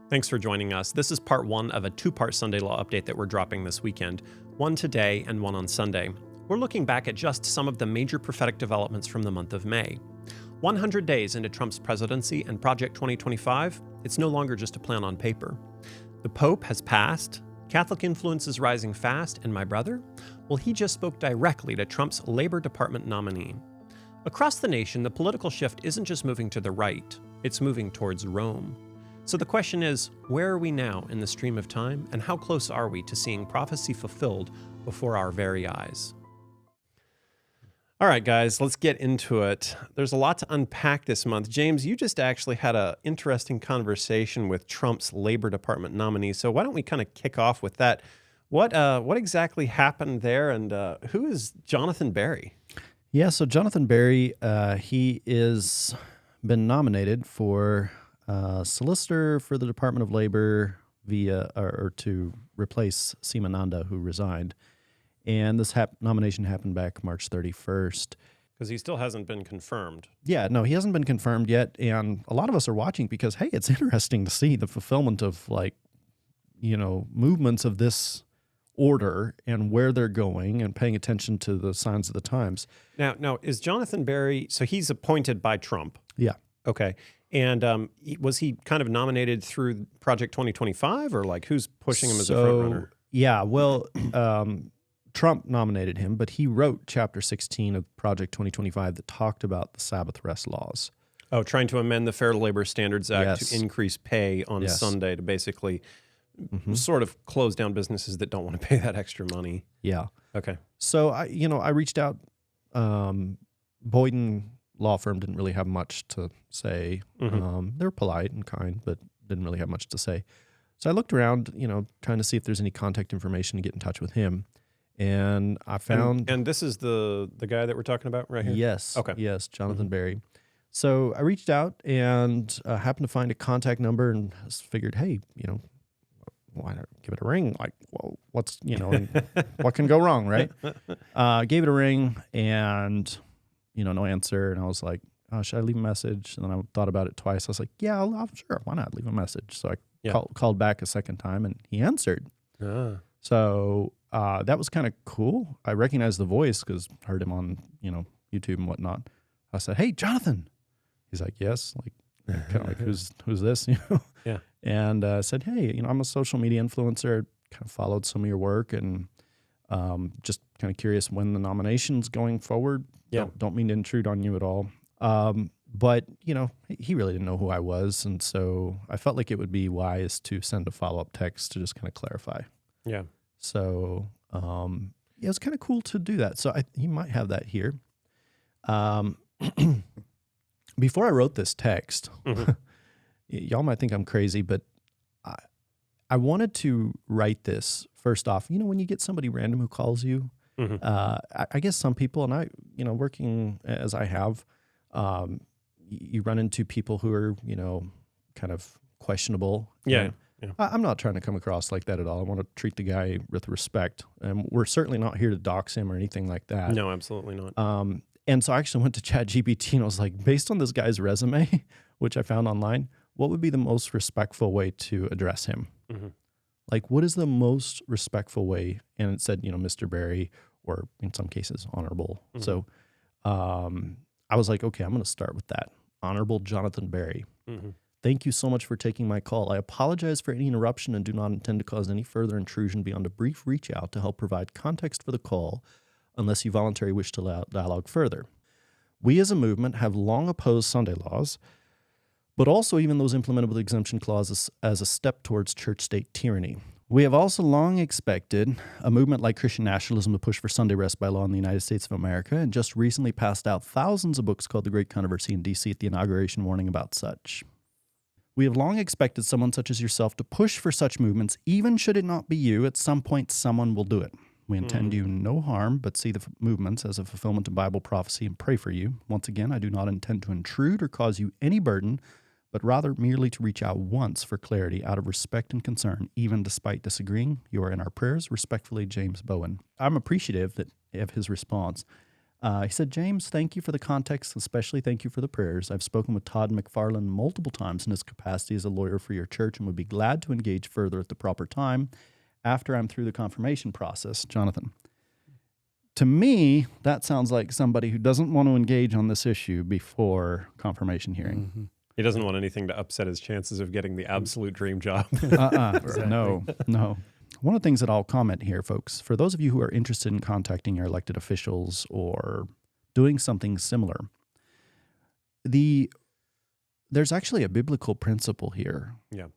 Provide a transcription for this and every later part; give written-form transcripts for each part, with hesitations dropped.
Thanks for joining us. This is part one of a two-part Sunday Law update that we're dropping this weekend, one today and one on Sunday. We're looking back at just some of the major prophetic developments from the month of May. 100 days into Trump's presidency and Project 2025, it's no longer just a plan on paper. The Pope has passed, Catholic influence is rising fast, and my brother? Well, he just spoke directly to Trump's Labor Department nominee. Across the nation, the political shift isn't just moving to the right, it's moving towards Rome. So the question is, where are we now in the stream of time, and how close are we to seeing prophecy fulfilled before our very eyes? All right, guys, let's get into it. There's a lot to unpack this month. James, you just actually had an interesting conversation with Trump's Labor Department nominee, so why don't we kind of kick off with that? What exactly happened there, and who is Jonathan Berry? Yeah, so Jonathan Berry, he is been nominated for solicitor for the Department of Labor to replace Simananda, who resigned. And this nomination happened back March 31st. Because he still hasn't been confirmed. Yeah, no, he hasn't been confirmed yet. And a lot of us are watching because, hey, it's interesting to see the fulfillment of, movements of this order and where they're going and paying attention to the signs of the times. Now, is Jonathan Berry, so he's appointed by Trump? Yeah. Okay. And was he kind of nominated through Project 2025, or who's pushing him as a front runner? Yeah, well, Trump nominated him, but he wrote Chapter 16 of Project 2025 that talked about the Sabbath rest laws. Oh, trying to amend the Fair Labor Standards Act to increase pay on Sunday to basically sort of close down businesses that don't want to pay that extra money. Yeah. Okay. So I reached out. Boyden law firm didn't really have much to say. They were polite and kind, but didn't really have much to say. So I looked around, trying to see if there's any contact information to get in touch with him. And I found... And this is the guy that we're talking about right here? Yes. Okay. Yes, Jonathan Berry. So I reached out and happened to find a contact number and figured, hey, why not give it a ring? What's, what can go wrong, right? Gave it a ring and, no answer. And I was like, oh, should I leave a message? And then I thought about it twice. I was like, yeah, I'll sure. Why not leave a message? So I called back a second time and he answered. So that was kind of cool. I recognized the voice because I heard him on, YouTube and whatnot. I said, hey, Jonathan. He's like, yes. Kind of like, who's this? Yeah. And said, hey, I'm a social media influencer. Kind of followed some of your work and just kind of curious when the nomination's going forward. Yeah. Don't mean to intrude on you at all. But, he really didn't know who I was. And so I felt like it would be wise to send a follow-up text to just kind of clarify. Yeah. So it was kind of cool to do that. So he might have that here. Before I wrote this text, y'all might think I'm crazy, but I wanted to write this first off. When you get somebody random who calls you, I guess some people, and I, working as I have, you run into people who are, kind of questionable. Yeah. I'm not trying to come across like that at all. I want to treat the guy with respect. And we're certainly not here to dox him or anything like that. No, absolutely not. And so I actually went to ChatGPT and I was like, based on this guy's resume, which I found online, what would be the most respectful way to address him? What is the most respectful way? And it said, Mr. Berry, or in some cases, honorable. So I was like, okay, I'm going to start with that. Honorable Jonathan Berry. Thank you so much for taking my call. I apologize for any interruption and do not intend to cause any further intrusion beyond a brief reach out to help provide context for the call, unless you voluntarily wish to dialogue further. We as a movement have long opposed Sunday laws, but also even those implemented with exemption clauses as a step towards church-state tyranny. We have also long expected a movement like Christian nationalism to push for Sunday rest by law in the United States of America, and just recently passed out thousands of books called The Great Controversy in D.C. at the inauguration warning about such. We have long expected someone such as yourself to push for such movements, even should it not be you. At some point, someone will do it. We intend you no harm, but see the movements as a fulfillment of Bible prophecy and pray for you. Once again, I do not intend to intrude or cause you any burden, but rather merely to reach out once for clarity out of respect and concern, even despite disagreeing. You are in our prayers. Respectfully, James Bowen. I'm appreciative of his response. He said, James, thank you for the context, especially thank you for the prayers. I've spoken with Todd McFarlane multiple times in his capacity as a lawyer for your church and would be glad to engage further at the proper time after I'm through the confirmation process. Jonathan, to me, that sounds like somebody who doesn't want to engage on this issue before confirmation hearing. Mm-hmm. He doesn't want anything to upset his chances of getting the absolute dream job. Exactly. No. One of the things that I'll comment here, folks, for those of you who are interested in contacting your elected officials or doing something similar, there's actually a biblical principle here. Yeah.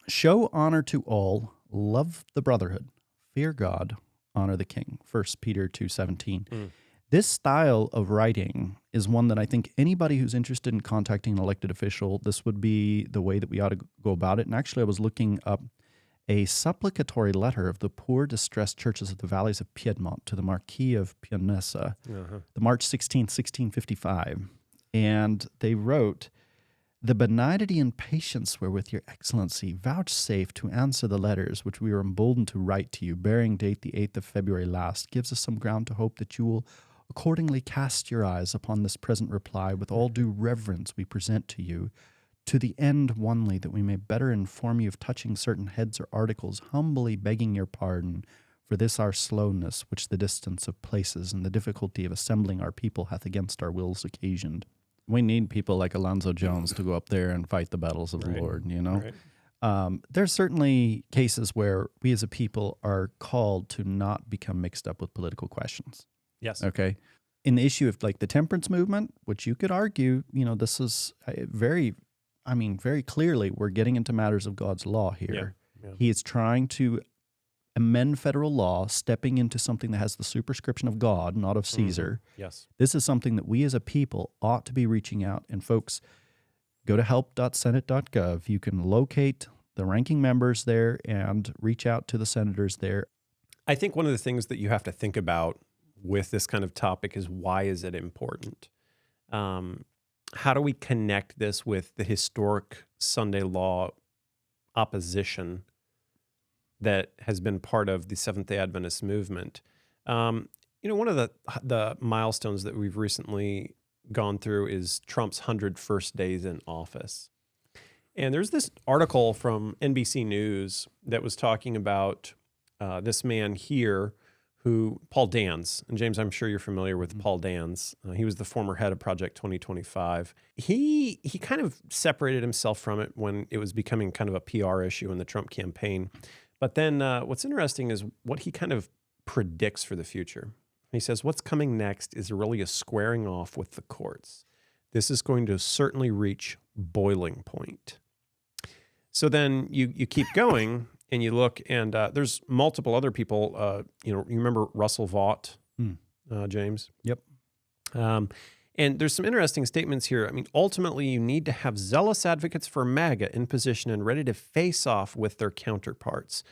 Show honor to all, love the brotherhood, fear God, honor the king. 1 Peter 2:17. This style of writing is one that I think anybody who's interested in contacting an elected official, this would be the way that we ought to go about it. And actually, I was looking up a supplicatory letter of the poor, distressed churches of the valleys of Piedmont to the Marquis of Pianesa, the March 16th, 1655. And they wrote, the benignity and patience wherewith your excellency vouchsafe to answer the letters which we are emboldened to write to you, bearing date the 8th of February last, gives us some ground to hope that you will accordingly cast your eyes upon this present reply with all due reverence we present to you, to the end only that we may better inform you of touching certain heads or articles, humbly begging your pardon for this our slowness, which the distance of places and the difficulty of assembling our people hath against our wills occasioned. We need people like Alonzo Jones to go up there and fight the battles of the Lord, you know? Right. There's certainly cases where we as a people are called to not become mixed up with political questions. Yes. Okay. In the issue of like the temperance movement, which you could argue, you know, this is very clearly we're getting into matters of God's law here. Yeah. He is trying to amend federal law, stepping into something that has the superscription of God, not of Caesar. Yes. This is something that we as a people ought to be reaching out. And folks, go to help.senate.gov. You can locate the ranking members there and reach out to the senators there. I think one of the things that you have to think about with this kind of topic is, why is it important? How do we connect this with the historic Sunday law opposition that has been part of the Seventh-day Adventist movement? One of the milestones that we've recently gone through is Trump's 100 first days in office. And there's this article from NBC News that was talking about this man here, Paul Dans. And James, I'm sure you're familiar with Paul Dans. He was the former head of Project 2025. He kind of separated himself from it when it was becoming kind of a PR issue in the Trump campaign. But then what's interesting is what he kind of predicts for the future. He says what's coming next is really a squaring off with the courts. This is going to certainly reach boiling point. So then you keep going and you look, and there's multiple other people. You remember Russell Vought, James? Yep. And there's some interesting statements here. I mean, ultimately, you need to have zealous advocates for MAGA in position and ready to face off with their counterparts.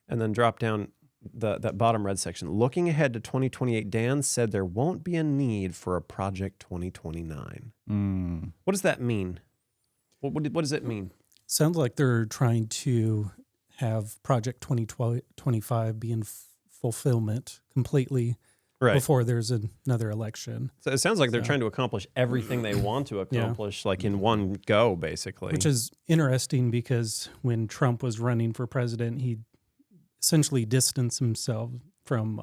And then drop down that bottom red section. Looking ahead to 2028, Dan said there won't be a need for a Project 2029. What does that mean? What does it mean? Sounds like they're trying to have Project 2025 be in fulfillment completely before there's another election. So it sounds like they're trying to accomplish everything they want to accomplish, like in one go, basically. Which is interesting because when Trump was running for president, he essentially distanced himself from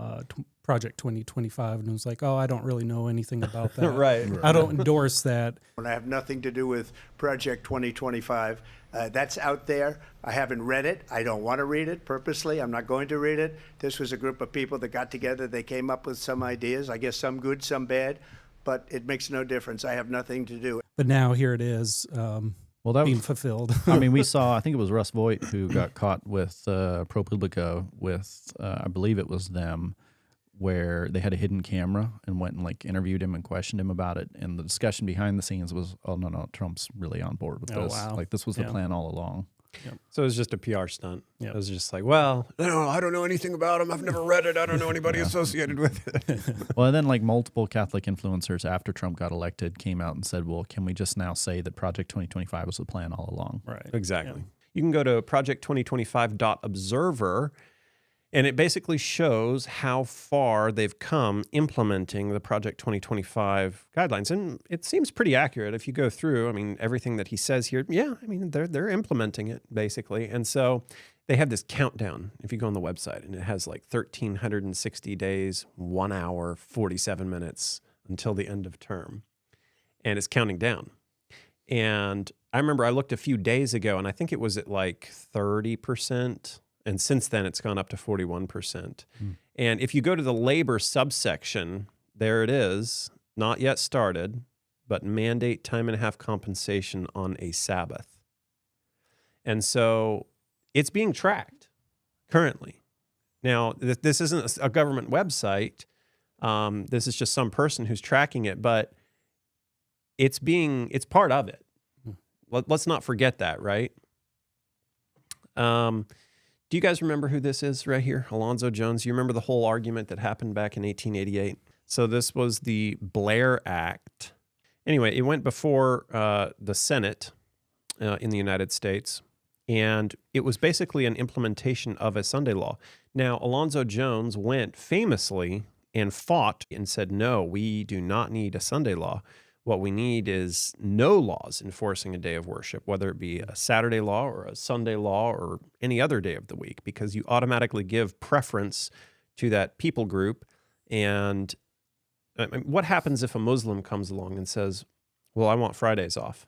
Project 2025 and was like, oh, I don't really know anything about that. Right. I don't endorse that. I have nothing to do with Project 2025. That's out there. I haven't read it. I don't want to read it purposely. I'm not going to read it. This was a group of people that got together. They came up with some ideas, I guess some good, some bad, but it makes no difference. I have nothing to do. But now here it is being fulfilled. I mean, we saw, I think it was Russ Voigt who got caught with ProPublica with, I believe it was them, where they had a hidden camera and went and like interviewed him and questioned him about it. And the discussion behind the scenes was, oh, no, Trump's really on board with this. Wow. Like this was the plan all along. Yep. So it was just a PR stunt. Yep. It was just like, well, no, I don't know anything about him. I've never read it. I don't know anybody associated with it. Well, and then like multiple Catholic influencers after Trump got elected came out and said, well, can we just now say that Project 2025 was the plan all along? Right. Exactly. Yeah. You can go to project2025.observer, And it basically shows how far they've come implementing the Project 2025 guidelines. And it seems pretty accurate if you go through, I mean, everything that he says here. Yeah, I mean, they're implementing it basically. And so they have this countdown if you go on the website, and it has like 1,360 days, 1 hour, 47 minutes until the end of term. And it's counting down. And I remember I looked a few days ago, and I think it was at like 30%. And since then, it's gone up to 41%. And if you go to the labor subsection, there it is, not yet started, but mandate time and a half compensation on a Sabbath. And so it's being tracked currently. Now, this isn't a government website. This is just some person who's tracking it, but it's part of it. Let's not forget that, right? Do you guys remember who this is right here? Alonzo Jones. You remember the whole argument that happened back in 1888? So this was the Blair Act. Anyway, it went before the Senate in the United States, and it was basically an implementation of a Sunday law. Now, Alonzo Jones went famously and fought and said, no, we do not need a Sunday law. What we need is no laws enforcing a day of worship, whether it be a Saturday law or a Sunday law or any other day of the week, because you automatically give preference to that people group. And what happens if a Muslim comes along and says, well, I want Fridays off?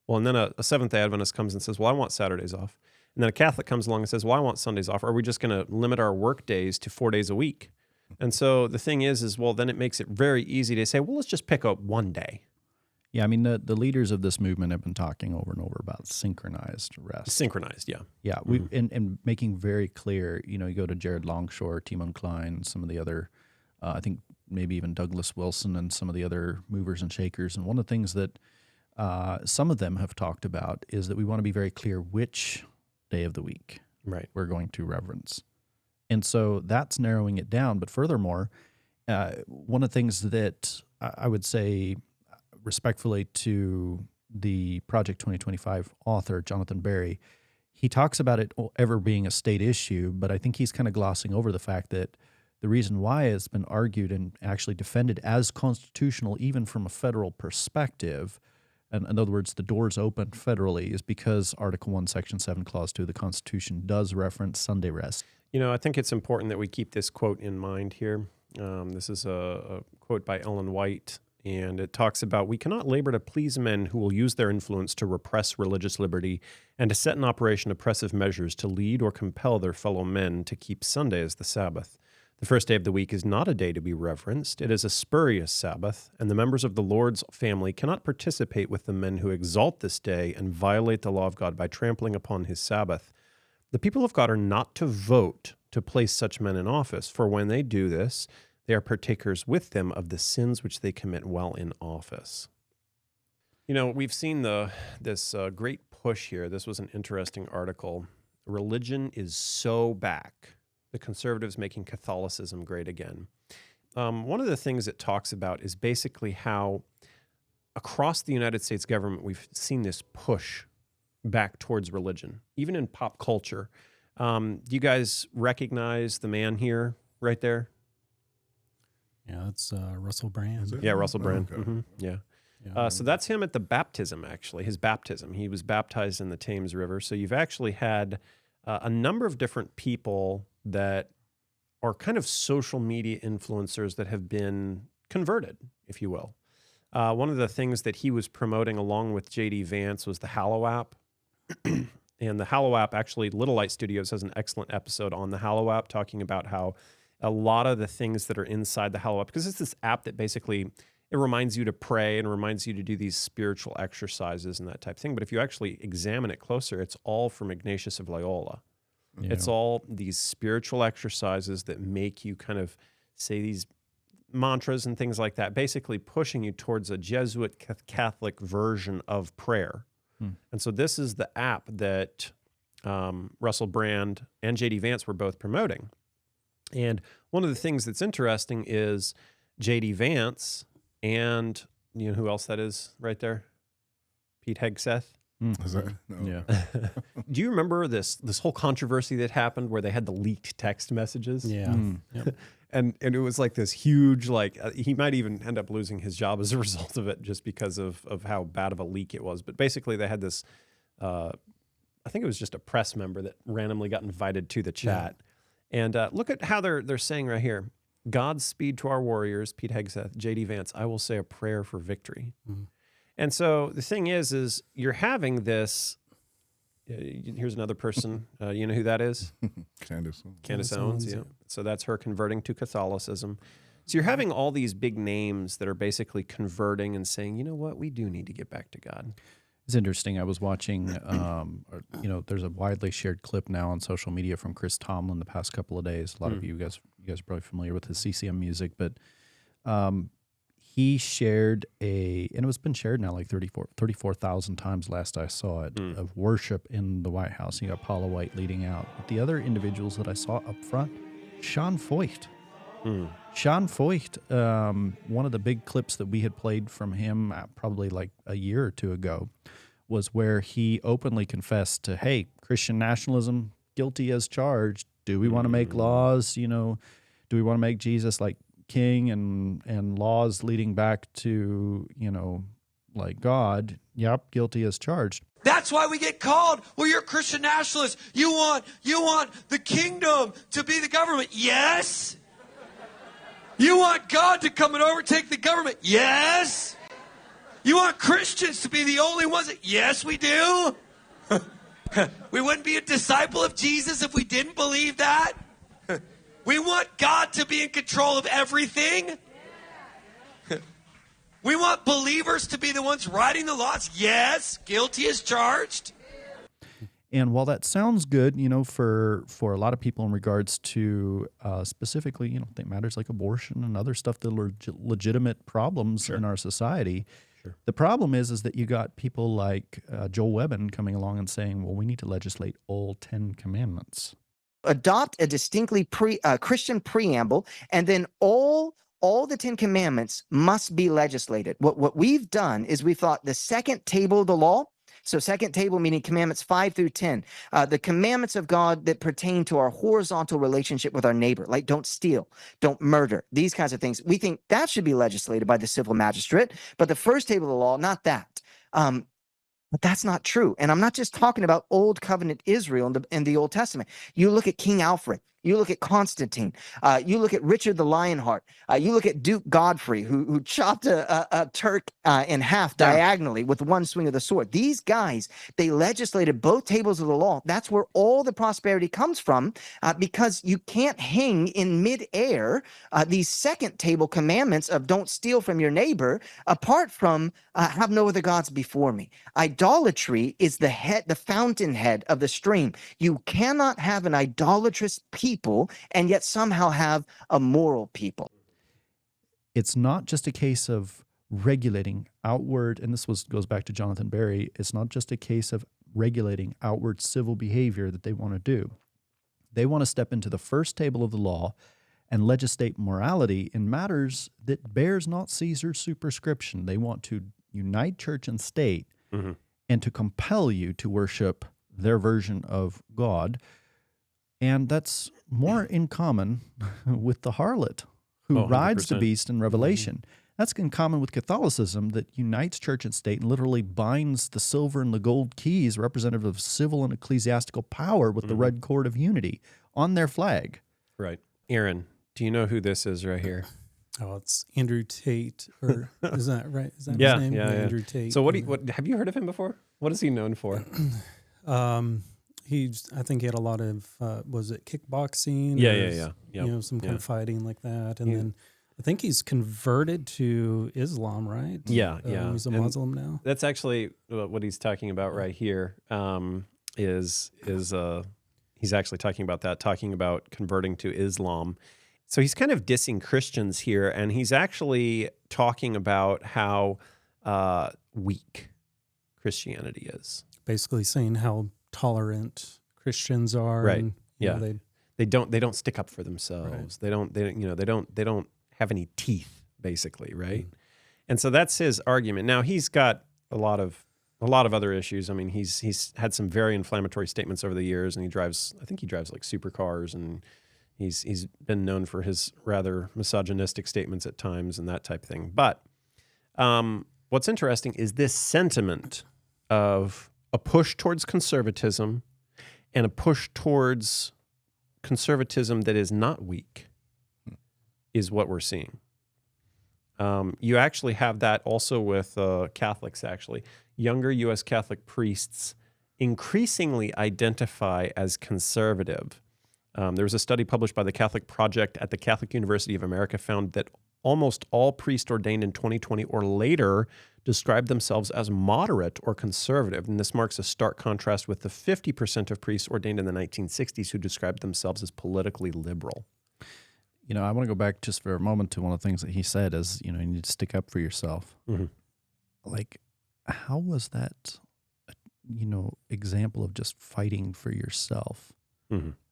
Well, and then a Seventh-day Adventist comes and says, well, I want Saturdays off. And then a Catholic comes along and says, well, I want Sundays off. Are we just going to limit our work days to 4 days a week? And so the thing is, well, then it makes it very easy to say, well, let's just pick up one day. Yeah, I mean, the leaders of this movement have been talking over and over about synchronized rest. Synchronized, yeah. Yeah, and making very clear, you go to Jared Longshore, Timon Klein, some of the other, I think maybe even Douglas Wilson and some of the other movers and shakers. And one of the things that some of them have talked about is that we want to be very clear which day of the week we're going to reverence. And so that's narrowing it down. But furthermore, one of the things that I would say respectfully to the Project 2025 author, Jonathan Berry, he talks about it ever being a state issue, but I think he's kind of glossing over the fact that the reason why it's been argued and actually defended as constitutional, even from a federal perspective, and in other words, the door's open federally, is because Article 1, Section 7, Clause 2 of the Constitution does reference Sunday rest. I think it's important that we keep this quote in mind here. This is a quote by Ellen White, and it talks about, we cannot labor to please men who will use their influence to repress religious liberty and to set in operation oppressive measures to lead or compel their fellow men to keep Sunday as the Sabbath. The first day of the week is not a day to be reverenced. It is a spurious Sabbath, and the members of the Lord's family cannot participate with the men who exalt this day and violate the law of God by trampling upon his Sabbath. The people of God are not to vote to place such men in office, for when they do this, they are partakers with them of the sins which they commit while in office. We've seen this great push here. This was an interesting article. Religion is so back. The conservatives making Catholicism great again. One of the things it talks about is basically how across the United States government, we've seen this push back towards religion, even in pop culture. Do you guys recognize the man here right there? Yeah, it's Russell Brand. Yeah, Russell Brand. Okay. Mm-hmm. Yeah. So that's him at the baptism, actually, his baptism. He was baptized in the Thames River. So you've actually had a number of different people that are kind of social media influencers that have been converted, if you will. One of the things that he was promoting along with J.D. Vance was the Hallow app. And the Hallow app, actually, Little Light Studios has an excellent episode on the Hallow app talking about how a lot of the things that are inside the Hallow app, because it's this app that basically, it reminds you to pray and reminds you to do these spiritual exercises and that type of thing. But if you actually examine it closer, it's all from Ignatius of Loyola. Yeah. It's all these spiritual exercises that make you kind of say these mantras and things like that, basically pushing you towards a Jesuit Catholic version of prayer. And so this is the app that Russell Brand and J.D. Vance were both promoting. And one of the things that's interesting is J.D. Vance and, who else that is right there? Pete Hegseth. Is that? No. Yeah. Do you remember this whole controversy that happened where they had the leaked text messages? Yeah. Yep. And it was like this huge, he might even end up losing his job as a result of it just because of how bad of a leak it was. But basically they had this, I think it was just a press member that randomly got invited to the chat. Yeah. And look at how they're saying right here, Godspeed to our warriors, Pete Hegseth, J.D. Vance, I will say a prayer for victory. Mm-hmm. And so the thing is you're having this, here's another person, you know who that is? Candace Owens, yeah. So that's her converting to Catholicism. So you're having all these big names that are basically converting and saying, you know what, we do need to get back to God. It's interesting. I was watching, there's a widely shared clip now on social media from Chris Tomlin the past couple of days. A lot of you guys are probably familiar with his CCM music, but he shared and it was been shared now like 34,000 times last I saw it, of worship in the White House. You got Paula White leading out. But the other individuals that I saw up front, Sean Feucht. Sean Feucht, one of the big clips that we had played from him probably like a year or two ago was where he openly confessed to, hey, Christian nationalism, guilty as charged. Do we want to make laws, do we want to make Jesus like king and laws leading back to, like God? Yep, guilty as charged. That's why we get called. Well, you're a Christian nationalist. You want the kingdom to be the government. Yes. You want God to come and overtake the government. Yes. You want Christians to be the only ones that, yes, we do. We wouldn't be a disciple of Jesus if we didn't believe that. We want God to be in control of everything. We want believers to be the ones writing the laws. Yes, guilty as charged. And while that sounds good, for a lot of people in regards to specifically, matters like abortion and other stuff that are legitimate problems in our society, the problem is that you got people like Joel Webben coming along and saying, well, we need to legislate all 10 commandments. Adopt a distinctly Christian preamble, and then all the 10 commandments must be legislated. What we've done is we thought the second table of the law, so second table meaning commandments 5 through 10, the commandments of God that pertain to our horizontal relationship with our neighbor, like don't steal, don't murder, these kinds of things. We think that should be legislated by the civil magistrate, but the first table of the law, not that. But that's not true. And I'm not just talking about Old Covenant Israel in the Old Testament. You look at King Alfred. You look at Constantine. You look at Richard the Lionheart. You look at Duke Godfrey, who chopped a Turk in half diagonally with one swing of the sword. These guys, they legislated both tables of the law. That's where all the prosperity comes from, because you can't hang in midair these second table commandments of don't steal from your neighbor apart from have no other gods before me. Idolatry is the fountainhead of the stream. You cannot have an idolatrous people and yet somehow have a moral people. It's not just a case of regulating outward, and goes back to Jonathan Berry, it's not just a case of regulating outward civil behavior that they want to do. They want to step into the first table of the law and legislate morality in matters that bears not Caesar's superscription. They want to unite church and state and to compel you to worship their version of God. And that's more in common with the harlot who rides the beast in Revelation. That's in common with Catholicism that unites church and state and literally binds the silver and the gold keys representative of civil and ecclesiastical power with the red cord of unity on their flag. Right. Aaron, do you know who this is right here? Oh, it's Andrew Tate, or is that right? Is that his name? Yeah. Andrew Tate. So what have you heard of him before? What is he known for? I think he had a lot of, was it kickboxing? Yeah. Some kind of fighting like that. And then I think he's converted to Islam, right? Yeah. He's a Muslim now. That's actually what he's talking about right here. Is he's actually talking about converting to Islam. So he's kind of dissing Christians here, and he's actually talking about how weak Christianity is. Basically saying how tolerant Christians are, right? And, they don't stick up for themselves. Right. They don't have any teeth, basically, right? And so that's his argument. Now he's got a lot of A lot of other issues. I mean, he's had some very inflammatory statements over the years, and I think he drives like supercars, and he's been known for his rather misogynistic statements at times and that type of thing. But what's interesting is this sentiment of a push towards conservatism and a push towards conservatism that is not weak is what we're seeing. You actually have that also with Catholics, actually. Younger U.S. Catholic priests increasingly identify as conservative. There was a study published by the Catholic Project at the Catholic University of America found that almost all priests ordained in 2020 or later described themselves as moderate or conservative. And this marks a stark contrast with the 50% of priests ordained in the 1960s who described themselves as politically liberal. You know, I want to go back just for a moment to one of the things that he said is, you know, you need to stick up for yourself. Mm-hmm. Like, how was that, you know, example of just fighting for yourself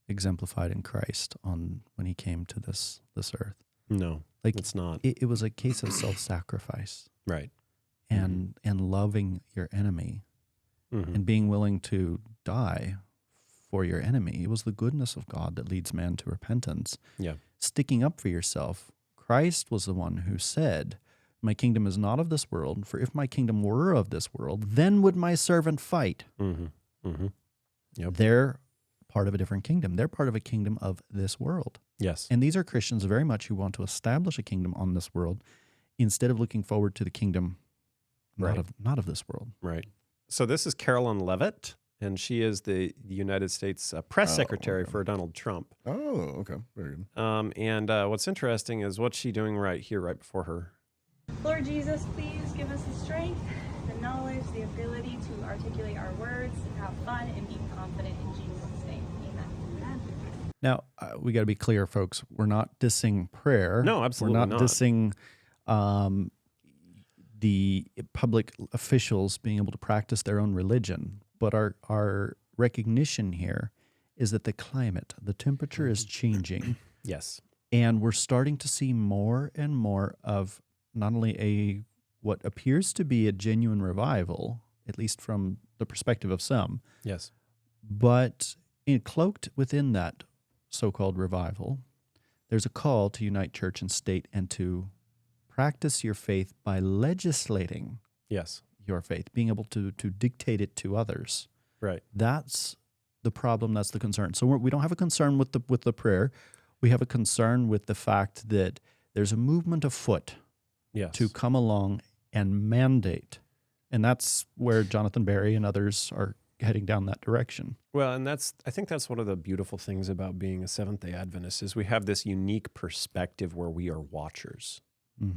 exemplified in Christ when he came to this earth? No, like it's not. It was a case of self-sacrifice. Right. And loving your enemy and being willing to die for your enemy. It was the goodness of God that leads man to repentance. Yeah. Sticking up for yourself. Christ was the one who said, "My kingdom is not of this world, for if my kingdom were of this world, then would my servant fight." Yep. They're part of a different kingdom. They're part of a kingdom of this world. Yes. And these are Christians very much who want to establish a kingdom on this world instead of looking forward to the kingdom not of this world. Right. So this is Carolyn Leavitt, and she is the United States press secretary for Donald Trump. Oh, okay. Very good. And what's interesting is what's she doing right here, right before her? Lord Jesus, please give us the strength, the knowledge, the ability to articulate our words, have fun, and be confident in Jesus' name. Amen. Now, we got to be clear, folks. We're not dissing prayer. No, absolutely not. We're not dissing the public officials being able to practice their own religion. But our recognition here is that the climate, the temperature is changing. Yes. And we're starting to see more and more of not only what appears to be a genuine revival, at least from the perspective of some. Yes. But cloaked within that so-called revival, there's a call to unite church and state and to practice your faith by legislating your faith, being able to dictate it to others. Right. That's the problem. That's the concern. So we don't have a concern with the prayer. We have a concern with the fact that there's a movement afoot to come along and mandate. And that's where Jonathan Berry and others are heading down that direction. Well, and I think that's one of the beautiful things about being a Seventh-day Adventist is we have this unique perspective where we are watchers.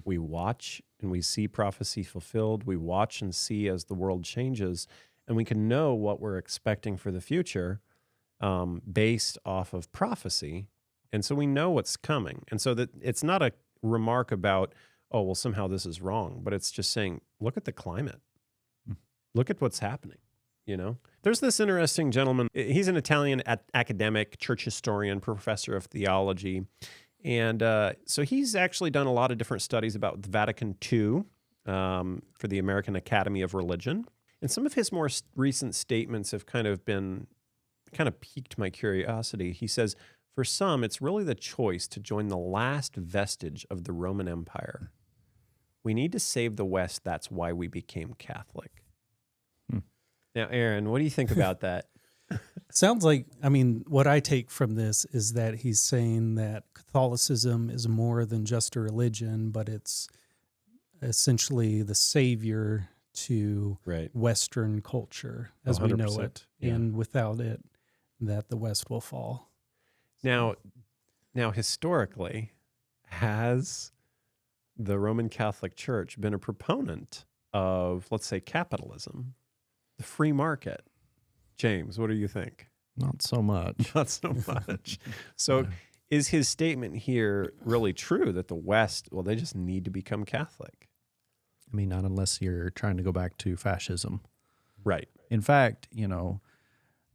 We watch and we see prophecy fulfilled. We watch and see as the world changes, and we can know what we're expecting for the future based off of prophecy. And so we know what's coming. And so that it's not a remark about, oh, well, somehow this is wrong, but it's just saying, look at the climate. Look at what's happening, you know? There's this interesting gentleman. He's an Italian academic, church historian, professor of theology. And so he's actually done a lot of different studies about the Vatican II for the American Academy of Religion. And some of his more recent statements have kind of piqued my curiosity. He says, for some, it's really the choice to join the last vestige of the Roman Empire. We need to save the West. That's why we became Catholic. Now, Aaron, what do you think about that? Sounds like, I mean, what I take from this is that he's saying that Catholicism is more than just a religion, but it's essentially the savior to Western culture as we know it. Yeah. And without it, that the West will fall. Now, historically, has the Roman Catholic Church been a proponent of, let's say, capitalism, the free market? James, what do you think? Not so much. Not so much. So is his statement here really true that the West, well, they just need to become Catholic? I mean, not unless you're trying to go back to fascism. Right. In fact, you know,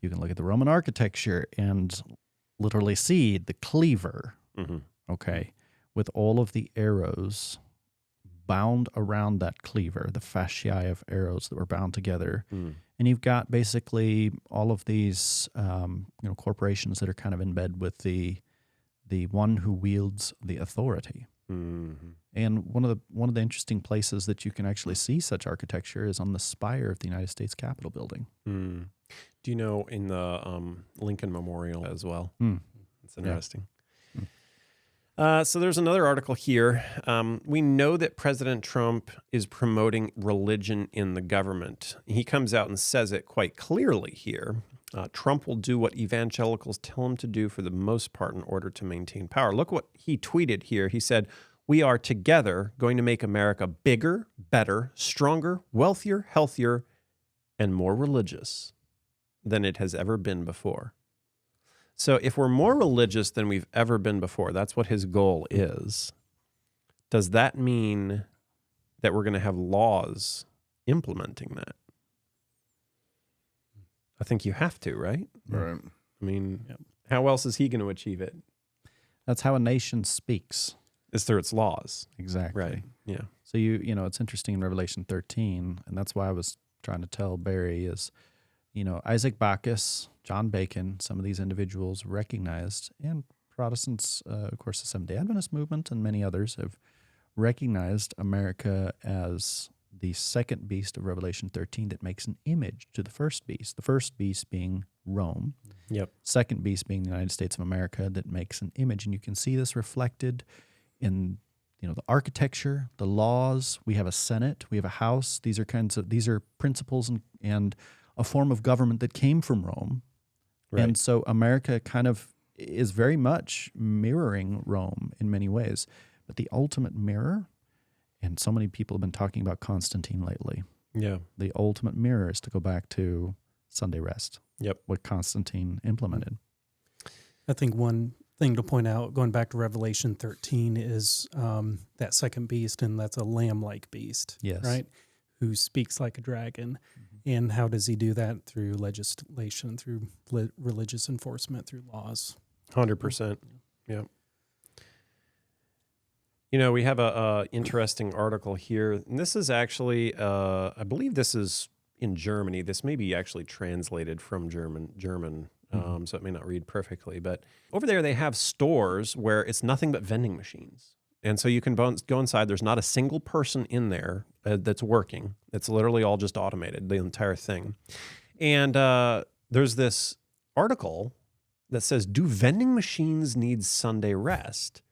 you can look at the Roman architecture and literally see the cleaver, okay, with all of the arrows bound around that cleaver, the fasciae of arrows that were bound together. And you've got basically all of these corporations that are kind of in bed with the one who wields the authority. And one of the interesting places that you can actually see such architecture is on the spire of the United States Capitol building. Do you know in the Lincoln Memorial as well? It's interesting. So there's another article here. We know that President Trump is promoting religion in the government. He comes out and says it quite clearly here. Trump will do what evangelicals tell him to do for the most part in order to maintain power. Look what he tweeted here. He said, "We are together going to make America bigger, better, stronger, wealthier, healthier, and more religious than it has ever been before." So if we're more religious than we've ever been before, that's what his goal is. Does that mean that we're going to have laws implementing that? I think you have to, right? Right. I mean, how else is he going to achieve it? That's how a nation speaks. It's through its laws. Exactly. Right. Yeah. So it's interesting in Revelation 13, and that's why I was trying to tell Barry is, Isaac Bacchus, John Bacon, some of these individuals recognized, and Protestants, of course, the Seventh-day Adventist movement and many others have recognized America as the second beast of Revelation 13 that makes an image to the first beast. The first beast being Rome. Yep. Second beast being the United States of America that makes an image. And you can see this reflected in the architecture, the laws. We have a Senate, we have a House. These are principles and a form of government that came from Rome. Right. And so America kind of is very much mirroring Rome in many ways. But the ultimate mirror, and so many people have been talking about Constantine lately. Yeah. The ultimate mirror is to go back to Sunday rest. Yep. What Constantine implemented. I think one thing to point out, going back to Revelation 13, is that second beast, and that's a lamb-like beast. Yes. Right? Who speaks like a dragon. And how does he do that? Through legislation, through religious enforcement, through laws. 100%. Yeah. We have a interesting article here. And this is actually, I believe this is in Germany. This may be actually translated from German, so it may not read perfectly. But over there, they have stores where it's nothing but vending machines. And so you can go inside. There's not a single person in there that's working. It's literally all just automated, the entire thing. And there's this article that says, "Do vending machines need Sunday rest?"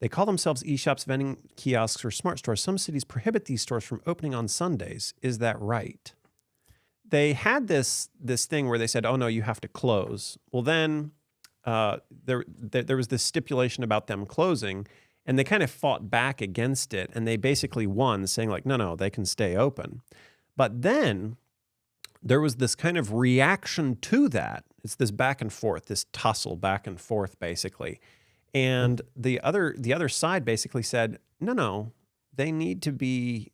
They call themselves e-shops, vending kiosks, or smart stores. Some cities prohibit these stores from opening on Sundays. Is that right? They had this thing where they said, "Oh no, you have to close." Well, then there was this stipulation about them closing. And they kind of fought back against it, and they basically won, saying like, no, they can stay open. But then there was this kind of reaction to that. It's this back and forth, this tussle back and forth, basically. And the other side basically said, no, they need to be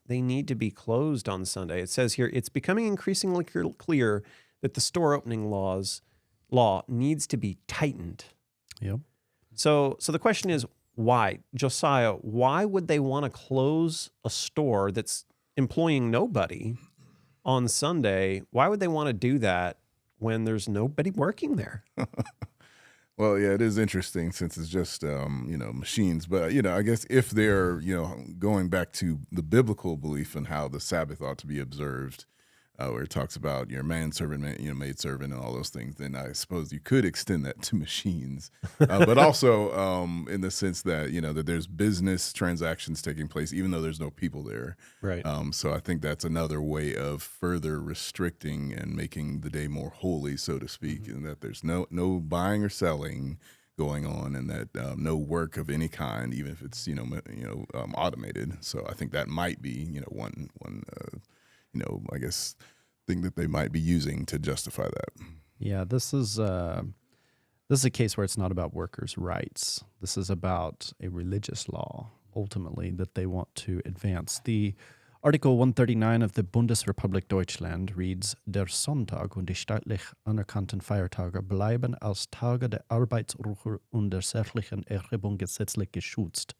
closed on Sunday. It says here, it's becoming increasingly clear that the store opening law needs to be tightened. Yep. So the question is, why? Josiah, why would they want to close a store that's employing nobody on Sunday? Why would they want to do that when there's nobody working there? Well, yeah, it is interesting since it's just, machines. But, I guess if they're, going back to the biblical belief in how the Sabbath ought to be observed, where it talks about your manservant, maidservant, and all those things, then I suppose you could extend that to machines. But also in the sense that, that there's business transactions taking place, even though there's no people there. Right. So I think that's another way of further restricting and making the day more holy, so to speak, and that there's no buying or selling going on, and that no work of any kind, even if it's, automated. So I think that might be, one I guess, thing that they might be using to justify that. Yeah, this is a case where it's not about workers' rights. This is about a religious law, ultimately, that they want to advance. The Article 139 of the Bundesrepublik Deutschland reads, Der Sonntag und die staatlich anerkannten Feiertage bleiben als Tage der Arbeitsruhe und der sächlichen Erhebung gesetzlich geschützt.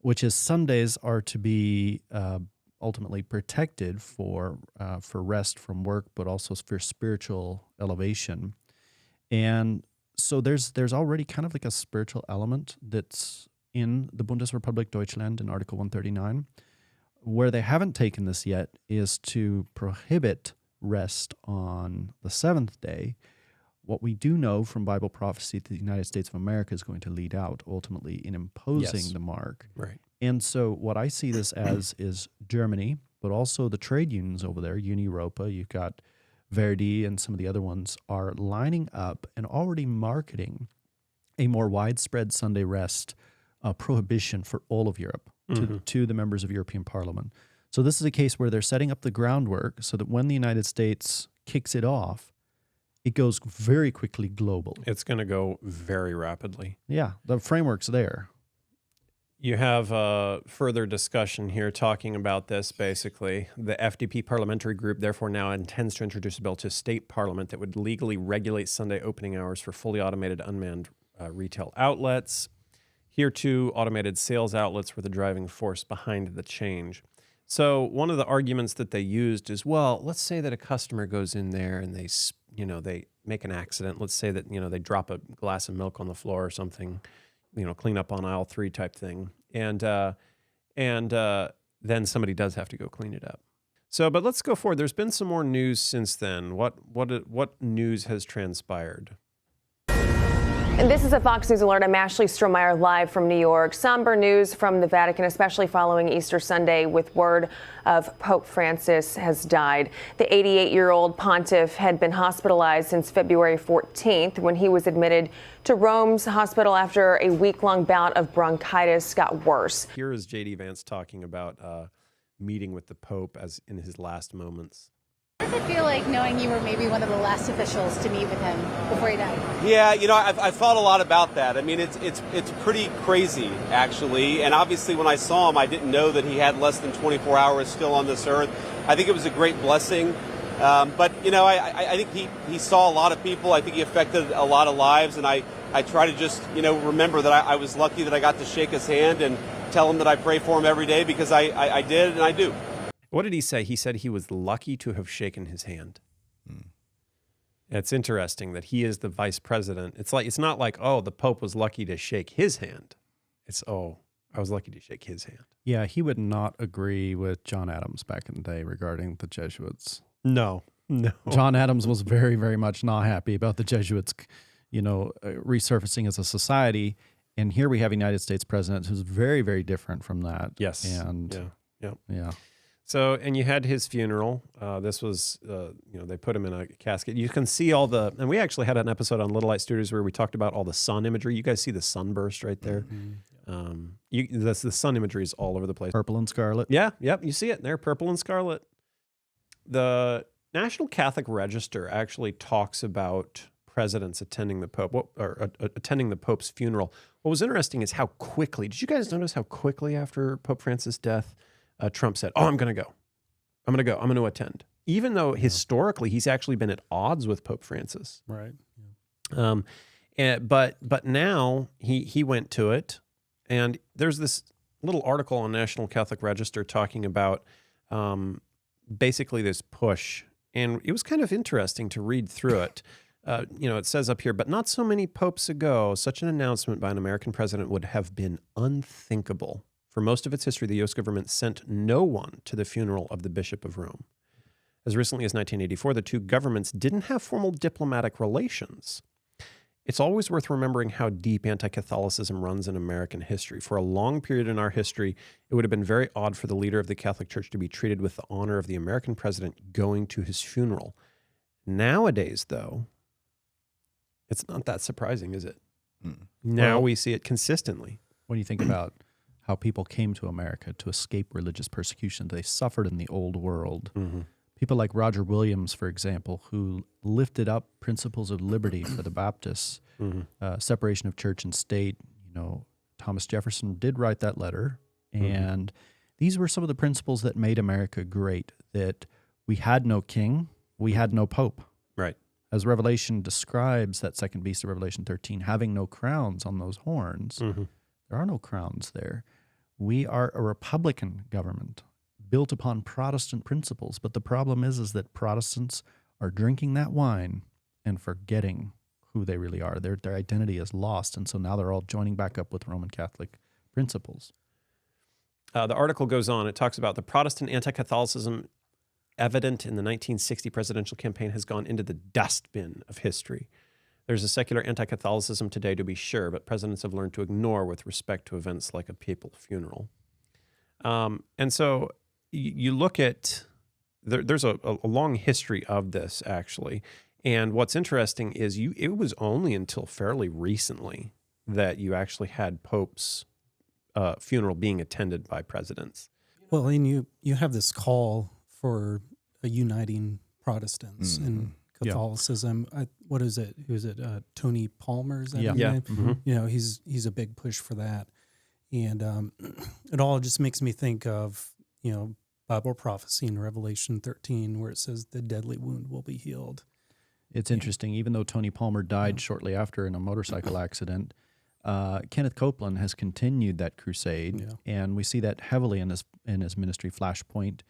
which is Sundays are to be ultimately protected for rest from work, but also for spiritual elevation. And so there's already kind of like a spiritual element that's in the Bundesrepublik Deutschland in Article 139. Where they haven't taken this yet is to prohibit rest on the seventh day. What we do know from Bible prophecy that the United States of America is going to lead out ultimately in imposing the mark. Right. And so what I see this as is Germany, but also the trade unions over there, Unieuropa, you've got Verdi and some of the other ones, are lining up and already marketing a more widespread Sunday rest prohibition for all of Europe to the members of European Parliament. So this is a case where they're setting up the groundwork so that when the United States kicks it off, it goes very quickly global. It's going to go very rapidly. Yeah, the framework's there. You have further discussion here talking about this, basically. The FDP parliamentary group therefore now intends to introduce a bill to state parliament that would legally regulate Sunday opening hours for fully automated unmanned retail outlets. Here, too, automated sales outlets were the driving force behind the change. So one of the arguments that they used is, well, let's say that a customer goes in there and they make an accident. Let's say that, they drop a glass of milk on the floor or something, clean up on aisle 3 type thing. And then somebody does have to go clean it up. So, but let's go forward. There's been some more news since then. What news has transpired? And this is a Fox News alert. I'm Ashley Strohmeyer live from New York. Somber news from the Vatican, especially following Easter Sunday, with word of Pope Francis has died. The 88-year-old pontiff had been hospitalized since February 14th when he was admitted to Rome's hospital after a week-long bout of bronchitis got worse. Here is J.D. Vance talking about meeting with the Pope as in his last moments. What does it feel like knowing you were maybe one of the last officials to meet with him before he died? Yeah, I've thought a lot about that. I mean, it's pretty crazy, actually. And obviously, when I saw him, I didn't know that he had less than 24 hours still on this earth. I think it was a great blessing. But I think he saw a lot of people. I think he affected a lot of lives. And I try to just, remember that I was lucky that I got to shake his hand and tell him that I pray for him every day, because I did and I do. What did he say? He said he was lucky to have shaken his hand. It's interesting that he is the vice president. It's not like, oh, the Pope was lucky to shake his hand. It's, oh, I was lucky to shake his hand. Yeah, he would not agree with John Adams back in the day regarding the Jesuits. No. John Adams was very, very much not happy about the Jesuits, resurfacing as a society. And here we have a United States president who's very, very different from that. Yes. And yeah. So, and you had his funeral. This was, they put him in a casket. You can see and we actually had an episode on Little Light Studios where we talked about all the sun imagery. You guys see the sunburst right there? Mm-hmm. The sun imagery is all over the place. Purple and scarlet. Yeah, yep, you see it there, purple and scarlet. The National Catholic Register actually talks about presidents attending the Pope, attending the Pope's funeral. What was interesting is how quickly, did you guys notice how quickly after Pope Francis' death, Trump said, oh, I'm going to go. I'm going to attend. Even though historically he's actually been at odds with Pope Francis. Right. Yeah. But now he went to it. And there's this little article on National Catholic Register talking about basically this push. And it was kind of interesting to read through it. It says up here, but not so many popes ago, such an announcement by an American president would have been unthinkable. For most of its history, the U.S. government sent no one to the funeral of the Bishop of Rome. As recently as 1984, the two governments didn't have formal diplomatic relations. It's always worth remembering how deep anti-Catholicism runs in American history. For a long period in our history, it would have been very odd for the leader of the Catholic Church to be treated with the honor of the American president going to his funeral. Nowadays, though, it's not that surprising, is it? Now we see it consistently. When you think about how people came to America to escape religious persecution, they suffered in the old world. Mm-hmm. People like Roger Williams, for example, who lifted up principles of liberty for the Baptists, separation of church and state. Thomas Jefferson did write that letter. And these were some of the principles that made America great, that we had no king, we had no pope. Right. As Revelation describes, that second beast of Revelation 13, having no crowns on those horns, there are no crowns there. we are a Republican government built upon Protestant principles. But the problem is that Protestants are drinking that wine and forgetting who they really are. Their identity is lost, and so now they're all joining back up with Roman Catholic principles. The article goes on. It talks about the Protestant anti-Catholicism evident in the 1960 presidential campaign has gone into the dustbin of history. There's a secular anti-Catholicism today, to be sure, but presidents have learned to ignore with respect to events like a papal funeral. And so you look at, there's a long history of this, actually. And what's interesting is it was only until fairly recently that you actually had popes' funeral being attended by presidents. Well, and you have this call for uniting Protestants in Catholicism. What is it? Who is it? Tony Palmer? Is that his name? Mm-hmm. You know, he's a big push for that, and it all just makes me think of Bible prophecy in Revelation 13, where it says the deadly wound will be healed. It's interesting. Even though Tony Palmer died shortly after in a motorcycle accident, Kenneth Copeland has continued that crusade, and we see that heavily in his ministry, Flashpoint.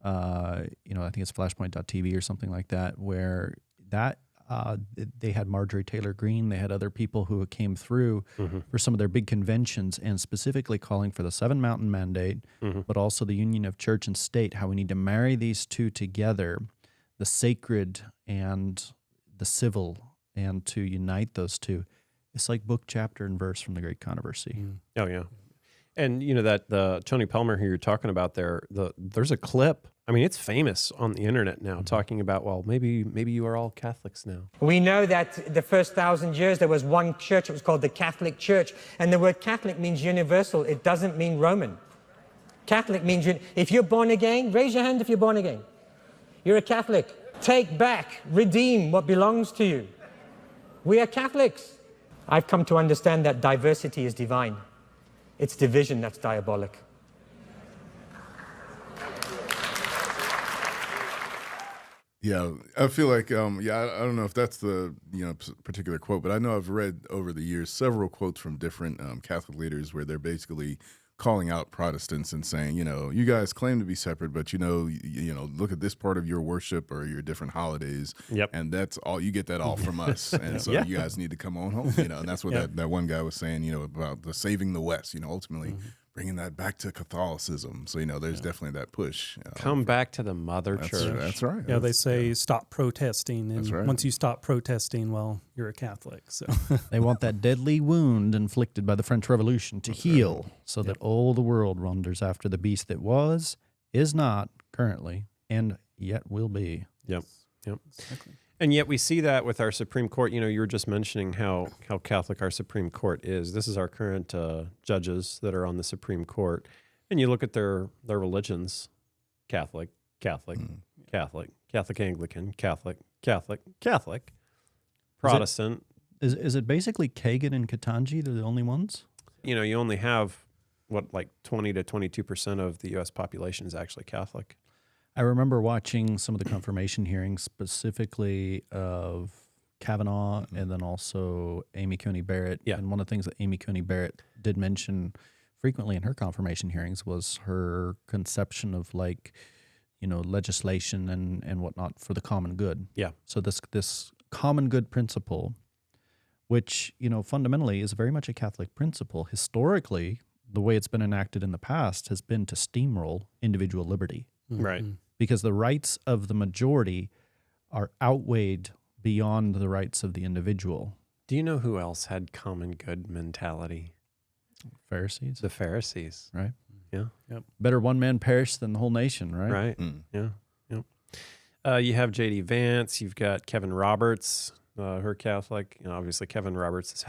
I think it's flashpoint.tv or something like that, where they had Marjorie Taylor Greene, they had other people who came through for some of their big conventions, and specifically calling for the Seven Mountain Mandate, but also the union of church and state, how we need to marry these two together, the sacred and the civil, and to unite those two. It's like book, chapter, and verse from the Great Controversy. Oh, yeah. And, that the Tony Palmer who you're talking about there, there's a clip. I mean, it's famous on the internet now, talking about, well, maybe you are all Catholics now. We know that the first 1,000 years there was one church. It was called the Catholic Church. And the word Catholic means universal. It doesn't mean Roman. Catholic means, if you're born again, raise your hand if you're born again. You're a Catholic. Take back, redeem what belongs to you. We are Catholics. I've come to understand that diversity is divine. It's division that's diabolic. Yeah, I feel like, I don't know if that's the particular quote, but I know I've read over the years several quotes from different Catholic leaders where they're basically calling out Protestants and saying, you guys claim to be separate, but look at this part of your worship or your different holidays, and that's all, you get that all from us, and so you guys need to come on home, and that's what that one guy was saying, about the saving the West, ultimately bringing that back to Catholicism. So, there's definitely that push. Come back to the mother church. That's right. Yeah, they say stop protesting, and once you stop protesting, well, you're a Catholic. So they want that deadly wound inflicted by the French Revolution to heal, so that all the world wanders after the beast that was, is not, currently, and yet will be. Yep. Exactly. And yet we see that with our Supreme Court. You were just mentioning how Catholic our Supreme Court is. This is our current judges that are on the Supreme Court. And you look at their religions, Catholic, Anglican, Catholic, Protestant. Is it basically Kagan and Katanji? They're the only ones? You only have, 20 to 22% of the U.S. population is actually Catholic. I remember watching some of the confirmation hearings, specifically of Kavanaugh and then also Amy Coney Barrett. Yeah. And one of the things that Amy Coney Barrett did mention frequently in her confirmation hearings was her conception of legislation and whatnot for the common good. Yeah. So this common good principle, which, fundamentally is very much a Catholic principle. Historically, the way it's been enacted in the past has been to steamroll individual liberty. Right. Because the rights of the majority are outweighed beyond the rights of the individual. Do you know who else had common good mentality? Pharisees. The Pharisees. Right. Yeah. Yep. Better one man perish than the whole nation, right? Right. Yeah. Yep. You have J.D. Vance. You've got Kevin Roberts, her Catholic. Obviously, Kevin Roberts is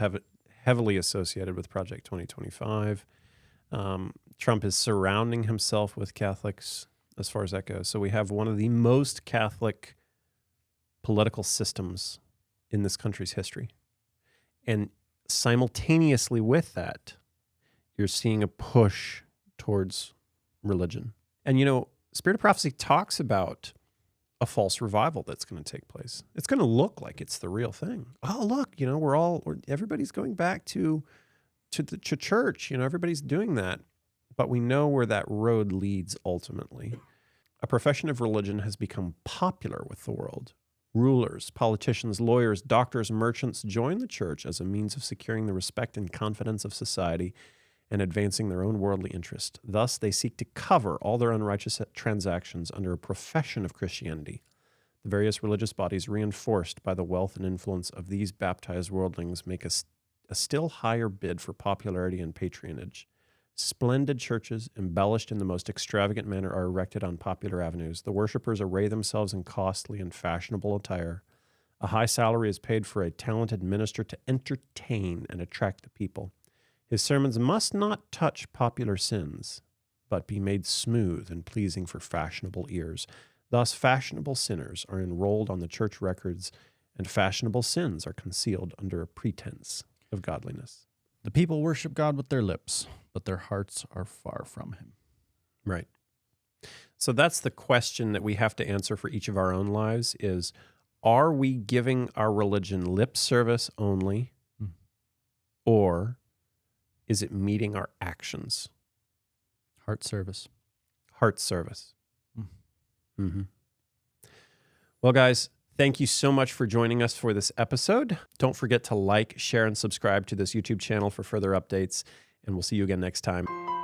heavily associated with Project 2025. Trump is surrounding himself with Catholics as far as that goes. So we have one of the most Catholic political systems in this country's history. And simultaneously with that, you're seeing a push towards religion. And, Spirit of Prophecy talks about a false revival that's going to take place. It's going to look like it's the real thing. Oh, look, everybody's going back to church. Everybody's doing that. but we know where that road leads ultimately. A profession of religion has become popular with the world. Rulers, politicians, lawyers, doctors, merchants join the church as a means of securing the respect and confidence of society and advancing their own worldly interest. Thus, they seek to cover all their unrighteous transactions under a profession of Christianity. The various religious bodies, reinforced by the wealth and influence of these baptized worldlings, make a still higher bid for popularity and patronage. Splendid churches, embellished in the most extravagant manner, are erected on popular avenues. The worshippers array themselves in costly and fashionable attire. A high salary is paid for a talented minister to entertain and attract the people. His sermons must not touch popular sins, but be made smooth and pleasing for fashionable ears. Thus, fashionable sinners are enrolled on the church records, and fashionable sins are concealed under a pretense of godliness. The people worship God with their lips, but their hearts are far from him. Right. So that's the question that we have to answer for each of our own lives is, are we giving our religion lip service only, or is it meeting our actions? Heart service. Heart service. Mm-hmm. Well, guys, thank you so much for joining us for this episode. Don't forget to like, share, and subscribe to this YouTube channel for further updates, and we'll see you again next time.